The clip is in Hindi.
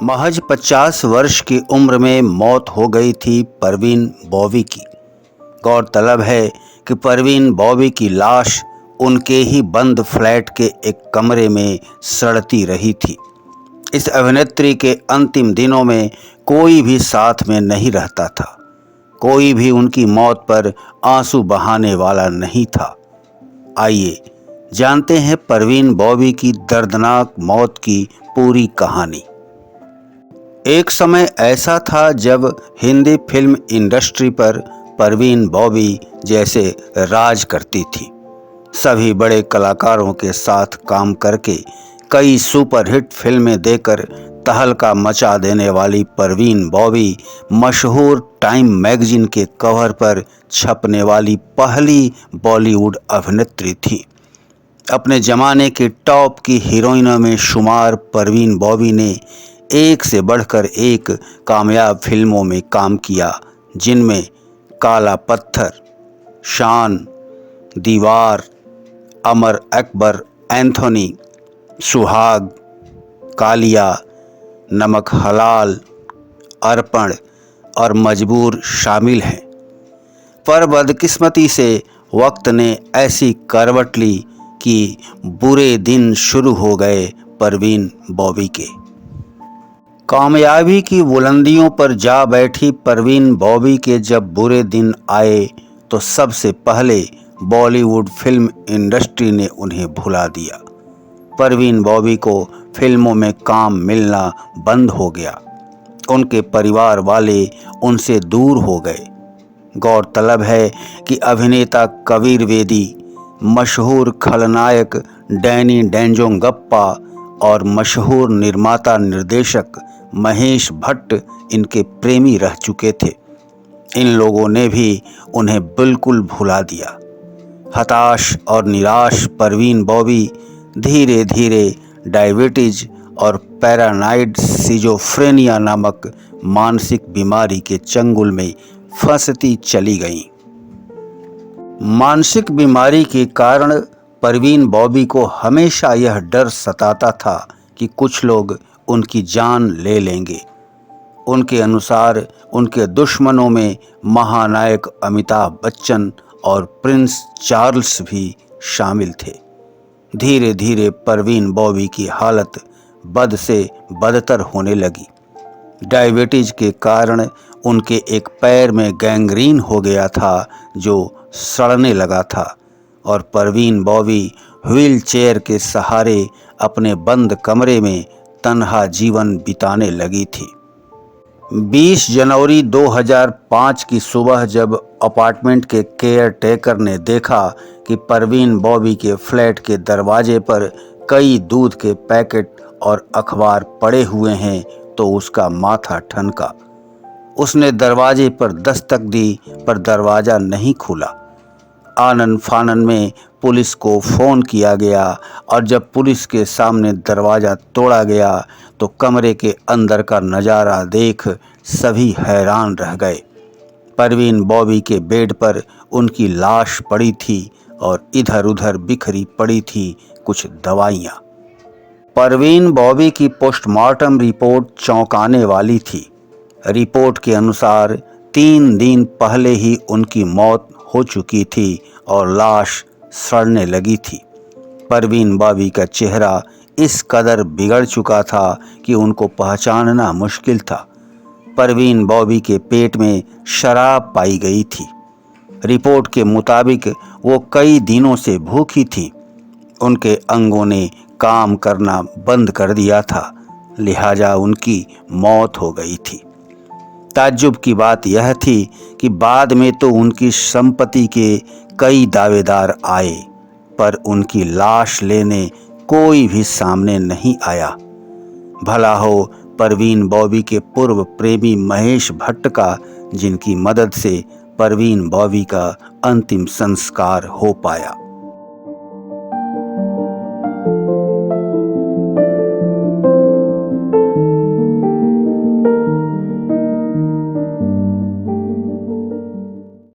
महज 50 वर्ष की उम्र में मौत हो गई थी परवीन बॉबी की। गौरतलब है कि परवीन बॉबी की लाश उनके ही बंद फ्लैट के एक कमरे में सड़ती रही थी। इस अभिनेत्री के अंतिम दिनों में कोई भी साथ में नहीं रहता था। कोई भी उनकी मौत पर आंसू बहाने वाला नहीं था। आइए जानते हैं परवीन बॉबी की दर्दनाक मौत की पूरी कहानी। एक समय ऐसा था जब हिंदी फिल्म इंडस्ट्री पर परवीन बॉबी जैसे राज करती थी। सभी बड़े कलाकारों के साथ काम करके कई सुपरहिट फिल्में देकर तहलका मचा देने वाली परवीन बॉबी मशहूर टाइम मैगजीन के कवर पर छपने वाली पहली बॉलीवुड अभिनेत्री थी। अपने ज़माने की टॉप की हीरोइनों में शुमार परवीन बॉबी ने एक से बढ़कर एक कामयाब फिल्मों में काम किया, जिनमें काला पत्थर, शान, दीवार, अमर अकबर एंथोनी, सुहाग, कालिया, नमक हलाल, अर्पण और मजबूर शामिल हैं। पर बदकिस्मती से वक्त ने ऐसी करवट ली कि बुरे दिन शुरू हो गए परवीन बॉबी के। कामयाबी की बुलंदियों पर जा बैठी परवीन बॉबी के जब बुरे दिन आए तो सबसे पहले बॉलीवुड फिल्म इंडस्ट्री ने उन्हें भुला दिया। परवीन बॉबी को फिल्मों में काम मिलना बंद हो गया। उनके परिवार वाले उनसे दूर हो गए। गौरतलब है कि अभिनेता कबीर वेदी, मशहूर खलनायक डैनी डेंजोंगप्पा और मशहूर निर्माता निर्देशक महेश भट्ट इनके प्रेमी रह चुके थे। इन लोगों ने भी उन्हें बिल्कुल भुला दिया। हताश और निराश परवीन बॉबी धीरे धीरे डायबिटीज और पैरानाइड सिजोफ्रेनिया नामक मानसिक बीमारी के चंगुल में फंसती चली गईं। मानसिक बीमारी के कारण परवीन बॉबी को हमेशा यह डर सताता था कि कुछ लोग उनकी जान ले लेंगे। उनके अनुसार उनके दुश्मनों में महानायक अमिताभ बच्चन और प्रिंस चार्ल्स भी शामिल थे। धीरे धीरे परवीन बॉबी की हालत बद से बदतर होने लगी। डायबिटीज के कारण उनके एक पैर में गैंग्रीन हो गया था जो सड़ने लगा था और परवीन बॉबी व्हील चेयर के सहारे अपने बंद कमरे में तन्हा जीवन बिताने लगी थी। 20 जनवरी 2005 की सुबह जब अपार्टमेंट के केयर टेकर ने देखा कि परवीन बॉबी के फ्लैट के दरवाजे पर कई दूध के पैकेट और अखबार पड़े हुए हैं तो उसका माथा ठनका। उसने दरवाजे पर दस्तक दी पर दरवाज़ा नहीं खुला। आनन फानन में पुलिस को फ़ोन किया गया और जब पुलिस के सामने दरवाज़ा तोड़ा गया तो कमरे के अंदर का नज़ारा देख सभी हैरान रह गए। परवीन बॉबी के बेड पर उनकी लाश पड़ी थी और इधर उधर बिखरी पड़ी थी कुछ दवाइयाँ। परवीन बॉबी की पोस्टमार्टम रिपोर्ट चौंकाने वाली थी। रिपोर्ट के अनुसार 3 दिन पहले ही उनकी मौत हो चुकी थी और लाश सड़ने लगी थी। परवीन बॉबी का चेहरा इस कदर बिगड़ चुका था कि उनको पहचानना मुश्किल था। परवीन बॉबी के पेट में शराब पाई गई थी। रिपोर्ट के मुताबिक वो कई दिनों से भूखी थी। उनके अंगों ने काम करना बंद कर दिया था, लिहाजा उनकी मौत हो गई थी। ताज्जुब की बात यह थी कि बाद में तो उनकी संपत्ति के कई दावेदार आए, पर उनकी लाश लेने कोई भी सामने नहीं आया। भला हो परवीन बॉबी के पूर्व प्रेमी महेश भट्ट का, जिनकी मदद से परवीन बॉबी का अंतिम संस्कार हो पाया।